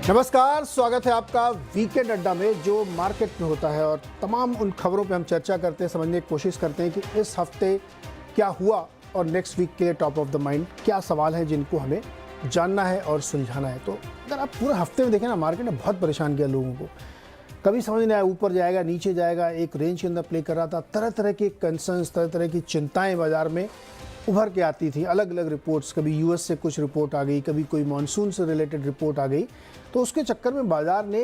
नमस्कार, स्वागत है आपका वीकेंड अड्डा में जो मार्केट में होता है और तमाम उन खबरों पे हम चर्चा करते हैं, समझने की कोशिश करते हैं कि इस हफ्ते क्या हुआ और नेक्स्ट वीक के लिए टॉप ऑफ द माइंड क्या सवाल हैं जिनको हमें जानना है और सुलझाना है। तो अगर आप पूरे हफ्ते में देखें ना, मार्केट ने बहुत परेशान किया लोगों को। कभी समझ नहीं आया ऊपर जाएगा नीचे जाएगा, एक रेंज के अंदर प्ले कर रहा था। तरह तरह के कंसर्न्स, तरह तरह की चिंताएँ बाज़ार में उभर के आती थी। अलग अलग रिपोर्ट्स, कभी यूएस से कुछ रिपोर्ट आ गई, कभी कोई मानसून से रिलेटेड रिपोर्ट आ गई। तो उसके चक्कर में बाजार ने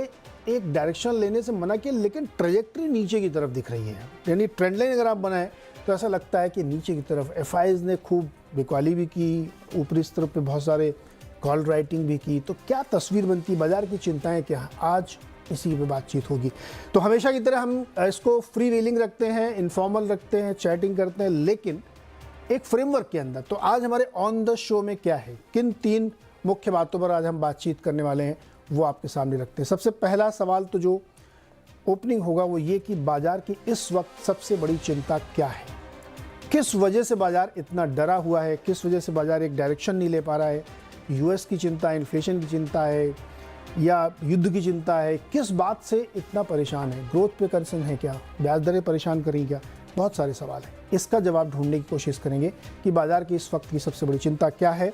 एक डायरेक्शन लेने से मना किया, लेकिन ट्रेजेक्ट्री नीचे की तरफ दिख रही है। यानी ट्रेंड लाइन अगर आप बनाएं तो ऐसा लगता है कि नीचे की तरफ एफआईज ने खूब बिकवाली भी की, ऊपरी स्तर पे बहुत सारे कॉल राइटिंग भी की। तो क्या तस्वीर बनती, बाजार की चिंताएं क्या, आज इसी पे बातचीत होगी। तो हमेशा की तरह हम इसको फ्री व्हीलिंग रखते हैं, इनफॉर्मल रखते हैं, चैटिंग करते हैं, लेकिन एक फ्रेमवर्क के अंदर। तो आज हमारे ऑन द शो में क्या है, किन तीन मुख्य बातों पर आज हम बातचीत करने वाले हैं, वो आपके सामने रखते हैं। सबसे पहला सवाल तो जो ओपनिंग होगा वो ये कि बाजार की इस वक्त सबसे बड़ी चिंता क्या है, किस वजह से बाजार इतना डरा हुआ है, किस वजह से बाजार एक डायरेक्शन नहीं ले पा रहा है। यूएस की चिंता है, इन्फ्लेशन की चिंता है, या युद्ध की चिंता है, किस बात से इतना परेशान है, ग्रोथ पे कंसर्न है क्या, ब्याज दरें परेशान करें क्या, बहुत सारे सवाल हैं। इसका जवाब ढूंढने की कोशिश करेंगे कि बाजार की इस वक्त की सबसे बड़ी चिंता क्या है,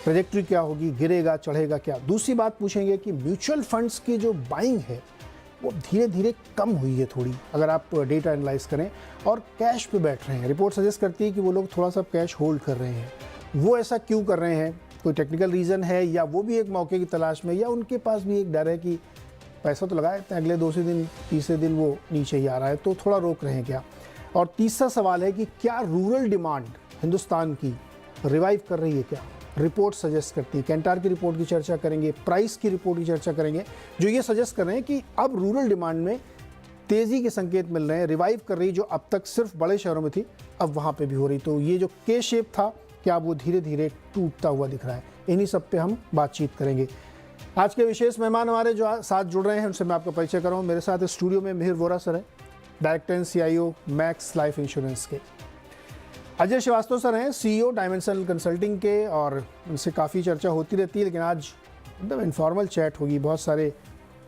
ट्रैजेक्टरी क्या होगी, गिरेगा चढ़ेगा क्या। दूसरी बात पूछेंगे कि म्यूचुअल फंड्स की जो बाइंग है वो धीरे धीरे कम हुई है थोड़ी, अगर आप डेटा एनालाइज करें, और कैश पे बैठ रहे हैं। रिपोर्ट सजेस्ट करती है कि वो लोग थोड़ा सा कैश होल्ड कर रहे हैं। वो ऐसा क्यों कर रहे हैं, कोई टेक्निकल रीज़न है, या वो भी एक मौके की तलाश में, या उनके पास भी एक डर है कि पैसा तो लगाए थे, अगले दूसरे दिन तीसरे दिन वो नीचे ही आ रहा है, तो थोड़ा रोक रहे हैं क्या। और तीसरा सवाल है कि क्या रूरल डिमांड हिंदुस्तान की रिवाइव कर रही है क्या, रिपोर्ट सजेस्ट करती है। कैंटार की रिपोर्ट की चर्चा करेंगे, प्राइस की रिपोर्ट की चर्चा करेंगे, जो ये सजेस्ट कर रहे हैं कि अब रूरल डिमांड में तेज़ी के संकेत मिल रहे हैं, रिवाइव कर रही, जो अब तक सिर्फ बड़े शहरों में थी अब वहाँ पे भी हो रही। तो ये जो के शेप था, क्या वो धीरे धीरे टूटता हुआ दिख रहा है। इन्हीं सब पे हम बातचीत करेंगे। आज के विशेष मेहमान हमारे जो साथ जुड़ रहे हैं उनसे मैं आपका परिचय कराऊँ। मेरे साथ स्टूडियो में मिहिर वोरा सर हैं, director and CIO max life insurance के। अजय श्रीवास्तव सर हैं, सीईओ डायमेंशनल कंसल्टिंग के, और उनसे काफ़ी चर्चा होती रहती है, लेकिन आज एकदम इनफॉर्मल चैट होगी, बहुत सारे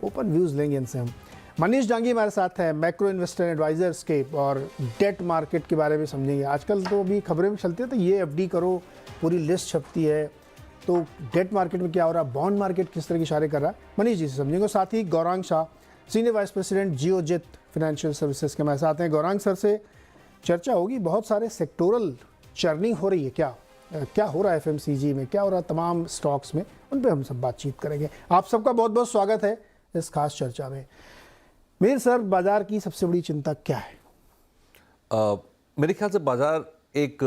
ओपन व्यूज़ लेंगे इनसे हम। मनीष डांगी हमारे साथ हैं, मैक्रो इन्वेस्टर एडवाइजर्स के, और डेट मार्केट के बारे में समझेंगे। आजकल तो अभी खबरें में चलती है, तो ये एफडी करो, पूरी लिस्ट छपती है, तो डेट मार्केट में क्या हो रहा है, बॉन्ड मार्केट किस तरह की इशारे कर रहा है, मनीष जी से समझेंगे। साथ ही Gaurang Shah, senior vice president Geojit financial services के हमारे साथ हैं। गौरांग सर से चर्चा होगी, बहुत सारे सेक्टोरल चर्निंग हो रही है, क्या हो रहा है एफएमसीजी में, क्या हो रहा है तमाम स्टॉक्स में, उन पे हम सब बातचीत करेंगे। आप सबका बहुत बहुत स्वागत है इस खास चर्चा में। मेरे सर, बाजार की सबसे बड़ी चिंता क्या है? मेरे ख्याल से बाजार एक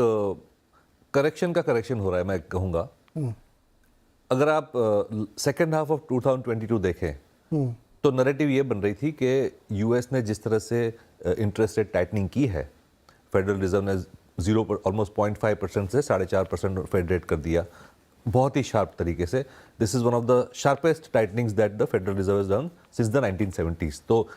करेक्शन का करेक्शन हो रहा है, मैं कहूँगा। अगर आप सेकेंड हाफ ऑफ 2022 देखें तो नैरेटिव ये बन रही थी कि यूएस ने जिस तरह से इंटरेस्ट रेट टाइटनिंग की है, फेडरल रिजर्व ने 0 पर ऑलमोस्ट 0.5% से 4.5% फेड रेट कर दिया, बहुत ही शार्प तरीके से। This is one of the sharpest tightenings that the Federal Reserve has done since the 1970s। तो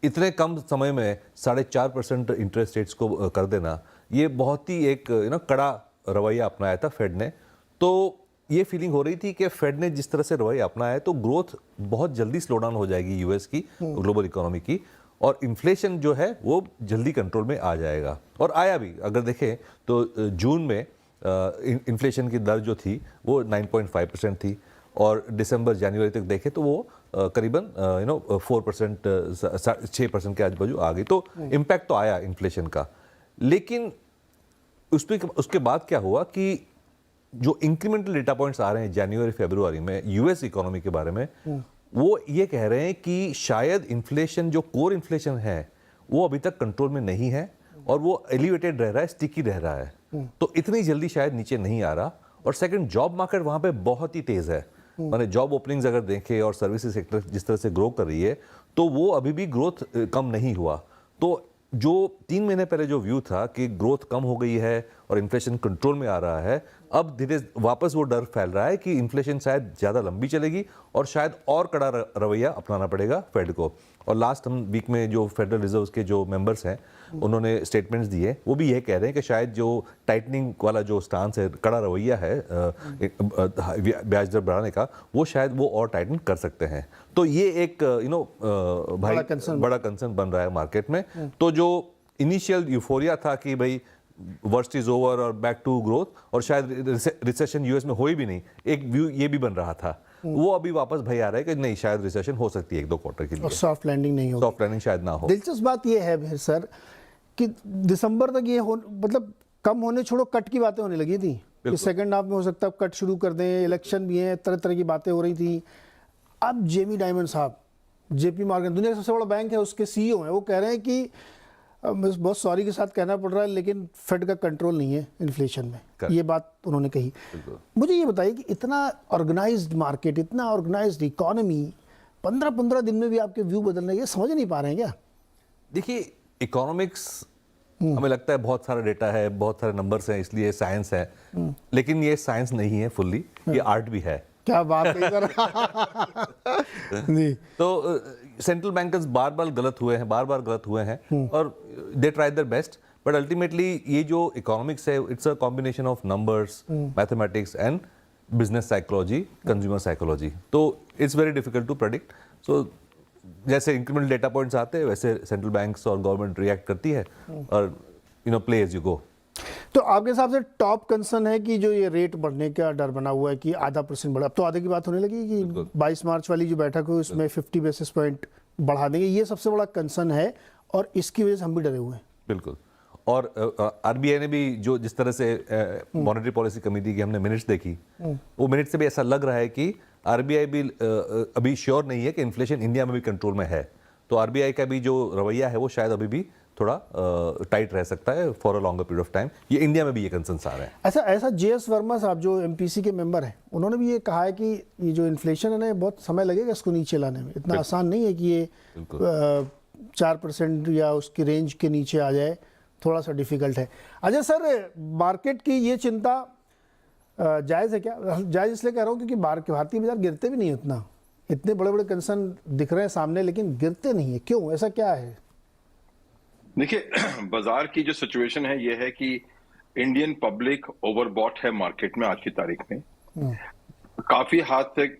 इतने कम समय में 4.5% इंटरेस्ट रेट्स को कर देना, ये बहुत ही एक कड़ा रवैया अपनाया था फेड ने। तो ये फीलिंग हो रही थी कि फेड ने जिस तरह से रवैया अपनाया है तो ग्रोथ बहुत जल्दी स्लो डाउन हो जाएगी यूएस की, ग्लोबल इकोनॉमी की, और इन्फ्लेशन जो है वो जल्दी कंट्रोल में आ जाएगा। और आया भी। अगर देखें तो जून में इन्फ्लेशन की दर जो थी वो 9.5% थी, और दिसंबर जनवरी तक देखें तो वो करीबन 4% 6% के आजू बाजू आ गई। तो इम्पैक्ट तो आया इन्फ्लेशन का। लेकिन उसके बाद क्या हुआ कि जो इंक्रीमेंटल डेटा पॉइंट्स आ रहे हैं जनवरी फरवरी में यूएस इकोनॉमी के बारे में, वो ये कह रहे हैं कि शायद इन्फ्लेशन, जो कोर इन्फ्लेशन है, वो अभी तक कंट्रोल में नहीं है और वो एलिवेटेड रह रहा है, स्टिकी रह रहा है। तो इतनी जल्दी शायद नीचे नहीं आ रहा। और सेकंड, जॉब मार्केट वहां पे बहुत ही तेज है। माने जॉब ओपनिंग्स अगर देखें और सर्विसेज सेक्टर जिस तरह से ग्रो कर रही है, तो वो अभी भी ग्रोथ कम नहीं हुआ। तो जो 3 महीने पहले जो व्यू था कि ग्रोथ कम हो गई है और इन्फ्लेशन कंट्रोल में आ रहा है, अब धीरे वापस वो डर फैल रहा है कि इन्फ्लेशन शायद ज़्यादा लंबी चलेगी और शायद और कड़ा रवैया अपनाना पड़ेगा फेड को। और लास्ट हम वीक में जो फेडरल रिजर्व के जो मेंबर्स हैं उन्होंने स्टेटमेंट्स दिए, वो भी ये कह रहे हैं कि शायद जो टाइटनिंग वाला जो स्टांस है, कड़ा रवैया है ब्याज दर बढ़ाने का, वो शायद वो और टाइटन कर सकते हैं। तो ये एक भाई बड़ा कंसर्न बन रहा है मार्केट में। तो जो इनिशियल यूफोरिया था कि भाई वर्स्ट इज ओवर और बैक टू ग्रोथ और शायद रिसेशन यूएस में हो ही भी नहीं, एक व्यू ये भी बन रहा था, वो अभी वापस भय आ रहा है कि नहीं, शायद रिसेशन हो सकती है 1-2 क्वार्टर के लिए, सॉफ्ट लैंडिंग नहीं होगी, सॉफ्ट लैंडिंग शायद ना हो। दिलचस्प बात ये है सर कि दिसंबर तक ये मतलब कम होने छोड़ो, कट की बातें होने लगी थी कि सेकंड हाफ में हो सकता है कट शुरू कर दें, इलेक्शन भी है, तरह तरह की बातें हो रही थी। अब जेमी डायमंड साहब, जेपी मॉर्गन, दुनिया का सबसे बड़ा बैंक है, उसके सीईओ हैं, वो कह रहे हैं कि बहुत सॉरी के साथ कहना पड़ रहा है लेकिन फेड का कंट्रोल नहीं है इन्फ्लेशन में, ये बात उन्होंने कही। मुझे ये बताइए कि इतना ऑर्गेनाइज्ड मार्केट, इतना ऑर्गेनाइज्ड इकोनॉमी, 15-15 दिन में भी आपके व्यू बदल रहे हैं, ये समझ नहीं पा रहे हैं क्या? देखिए, इकोनॉमिक्स हमें लगता है बहुत सारा डेटा है, बहुत सारे नंबर्स हैं, इसलिए साइंस है, लेकिन ये साइंस नहीं है फुल्ली, ये आर्ट भी है। क्या बात है सर। तो सेंट्रल बैंकर्स बार बार गलत हुए हैं और they try their best, but ultimately ये जो इकोनॉमिक्स है, it's a combination of numbers, mathematics and business psychology, consumer psychology. तो it's very difficult to predict. So जैसे इंक्रीमेंटल डेटा पॉइंट्स आते हैं वैसे सेंट्रल बैंक्स और गवर्नमेंट रिएक्ट करती है और प्ले एज यू गो। तो आपके हिसाब से टॉप कंसर्न है कि जो ये रेट बढ़ने का डर बना हुआ है कि आधा % बढ़ा, अब तो आधे की बात होने लगी कि 22 मार्च वाली जो बैठक हुई उसमें 50 बेसिस पॉइंट बढ़ा देंगे, ये सबसे बड़ा कंसर्न है और इसकी वजह से हम भी डरे हुए हैं। बिल्कुल। और आरबीआई ने भी जो जिस तरह से मॉनेटरी पॉलिसी कमेटी की हमने मिनट्स देखी, वो मिनट से भी ऐसा लग रहा है कि आरबीआई भी अभी श्योर नहीं है कि इन्फ्लेशन इंडिया में भी कंट्रोल में है। तो आरबीआई का भी जो रवैया है वो शायद अभी भी थोड़ा टाइट रह सकता है for a longer period of time. ये इंडिया में भी ये कंसर्न्स आ रहे हैं। ऐसा जेएस वर्मा साहब जो एमपीसी के मेंबर हैं, उन्होंने भी ये कहा है कि ये जो इन्फ्लेशन है ना, बहुत समय लगेगा इसको नीचे लाने में, इतना आसान नहीं है कि ये 4% या उसकी रेंज के नीचे आ जाए, थोड़ा सा डिफिकल्ट है। अच्छा सर, मार्केट की ये चिंता जायज़ है क्या? जायज़ इसलिए कह रहा हूँ क्योंकि भारतीय बाजार गिरते भी नहीं उतना, इतने बड़े बड़े कंसर्न दिख रहे हैं सामने लेकिन गिरते नहीं है, क्यों, ऐसा क्या है? देखिए, बाजार की जो सिचुएशन है ये है कि इंडियन पब्लिक ओवरबॉट है मार्केट में आज की तारीख में। काफी हद तक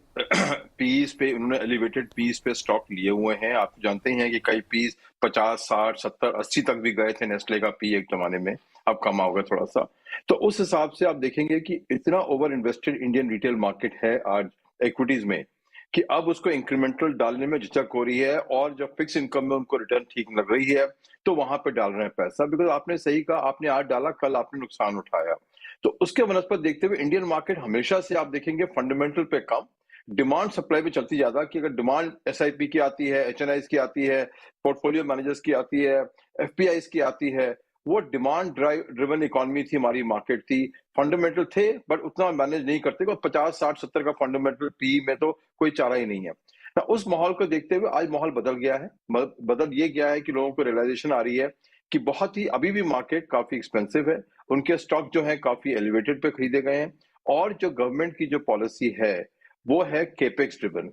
पीस पे उन्होंने एलिवेटेड पीस पे स्टॉक लिए हुए हैं। आप जानते हैं कि कई पीस 50, 60, 70, 80 तक भी गए थे नेस्ले का पी एक जमाने में, अब कम होगा थोड़ा सा। तो उस हिसाब से आप देखेंगे कि इतना over invested Indian retail market है आज इक्विटीज में कि अब उसको इंक्रीमेंटल डालने में झिझक हो रही है, और जब फिक्स इनकम में उनको रिटर्न ठीक लग रही है तो वहां पे डाल रहे हैं पैसा। बिकॉज आपने सही कहा, आपने आज डाला, कल आपने नुकसान उठाया। तो उसके बनस्पत देखते हुए इंडियन मार्केट हमेशा से आप देखेंगे फंडामेंटल पे कम, डिमांड सप्लाई पे चलती ज्यादा। कि अगर डिमांड एसआईपी की आती है, एचएनआईज की आती है, पोर्टफोलियो मैनेजर्स की आती है, एफपीआईज की आती है, वो डिमांड ड्रिवन इकोनॉमी थी, हमारी मार्केट थी। फंडामेंटल थे बट उतना मैनेज नहीं करते, 50, 60, 70 का फंडामेंटल पी में तो कोई चारा ही नहीं है। उस माहौल को देखते हुए आज माहौल बदल गया है। बदल ये गया है कि लोगों को रियलाइजेशन आ रही है कि बहुत ही अभी भी मार्केट काफी एक्सपेंसिव है, उनके स्टॉक जो है काफी एलिवेटेड पे खरीदे गए हैं, और जो गवर्नमेंट की जो पॉलिसी है वो है केपेक्स ड्रिवन।